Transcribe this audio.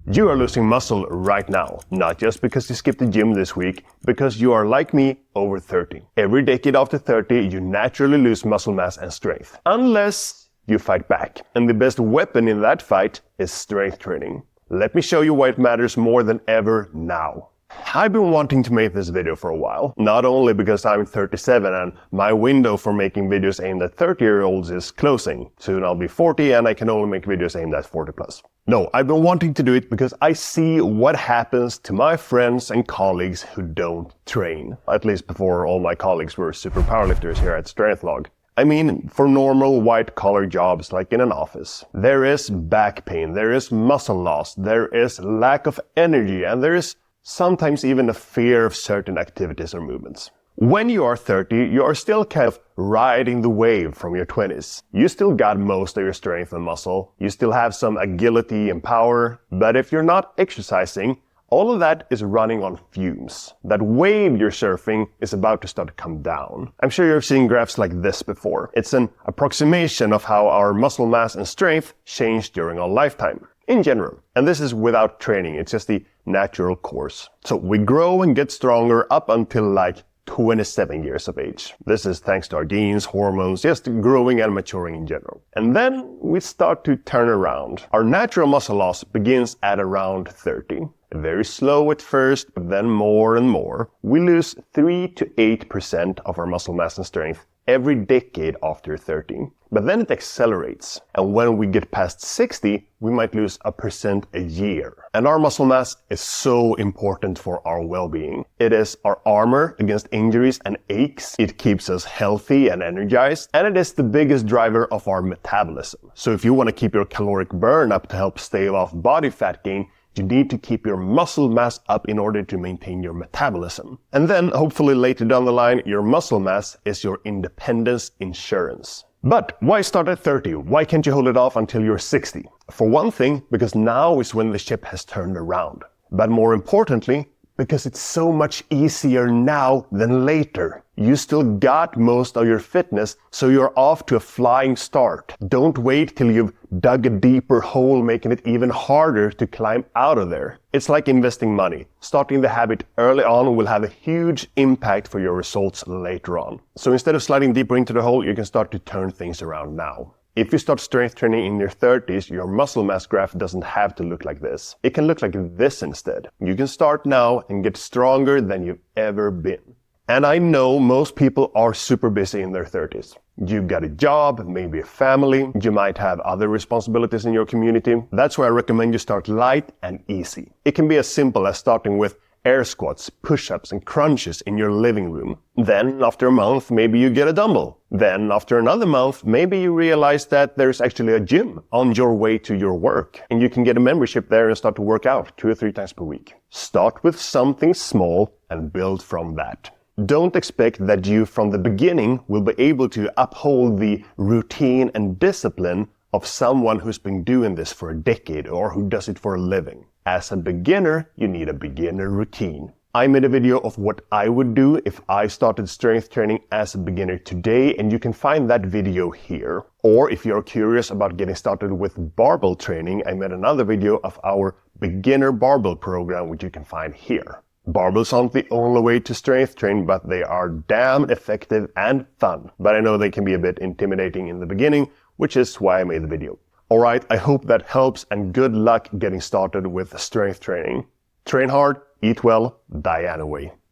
You are losing muscle right now, not just because you skipped the gym this week, because you are like me, over 30. Every decade after 30, you naturally lose muscle mass and strength. Unless you fight back. And the best weapon in that fight is strength training. Let me show you why it matters more than ever now. I've been wanting to make this video for a while, not only because I'm 37 and my window for making videos aimed at 30-year-olds is closing. Soon I'll be 40 and I can only make videos aimed at 40 plus. No, I've been wanting to do it because I see what happens to my friends and colleagues who don't train. At least before all my colleagues were super powerlifters here at StrengthLog. I mean, for normal white-collar jobs like in an office. There is back pain, there is muscle loss, there is lack of energy, and there is sometimes even a fear of certain activities or movements. When you are 30, you are still kind of riding the wave from your 20s. You still got most of your strength and muscle, you still have some agility and power, but if you're not exercising, all of that is running on fumes. That wave you're surfing is about to start to come down. I'm sure you've seen graphs like this before. It's an approximation of how our muscle mass and strength change during our lifetime. In general. And this is without training, it's just the natural course. So we grow and get stronger up until like 27 years of age. This is thanks to our genes, hormones, just growing and maturing in general. And then we start to turn around. Our natural muscle loss begins at around 30. Very slow at first, but then more and more. We lose 3 to 8% of our muscle mass and strength every decade after 30. But then it accelerates. And when we get past 60, we might lose 1% a year. And our muscle mass is so important for our well-being. It is our armor against injuries and aches. It keeps us healthy and energized. And it is the biggest driver of our metabolism. So if you want to keep your caloric burn up to help stave off body fat gain, you need to keep your muscle mass up in order to maintain your metabolism. And then, hopefully later down the line, your muscle mass is your independence insurance. But why start at 30? Why can't you hold it off until you're 60? For one thing, because now is when the ship has turned around. But more importantly, because it's so much easier now than later. You still got most of your fitness, so you're off to a flying start. Don't wait till you've dug a deeper hole, making it even harder to climb out of there. It's like investing money. Starting the habit early on will have a huge impact for your results later on. So instead of sliding deeper into the hole, you can start to turn things around now. If you start strength training in your 30s, your muscle mass graph doesn't have to look like this. It can look like this instead. You can start now and get stronger than you've ever been. And I know most people are super busy in their 30s. You've got a job, maybe a family, you might have other responsibilities in your community. That's why I recommend you start light and easy. It can be as simple as starting with air squats, push-ups and crunches in your living room. Then after a month, maybe you get a dumbbell. Then after another month, maybe you realize that there's actually a gym on your way to your work. And you can get a membership there and start to work out 2 or 3 times per week. Start with something small and build from that. Don't expect that you from the beginning will be able to uphold the routine and discipline of someone who's been doing this for a decade or who does it for a living. As a beginner, you need a beginner routine. I made a video of what I would do if I started strength training as a beginner today, and you can find that video here. Or if you're curious about getting started with barbell training, I made another video of our beginner barbell program, which you can find here. Barbells aren't the only way to strength train, but they are damn effective and fun. But I know they can be a bit intimidating in the beginning, which is why I made the video. Alright, I hope that helps and good luck getting started with strength training. Train hard, eat well, Diana way.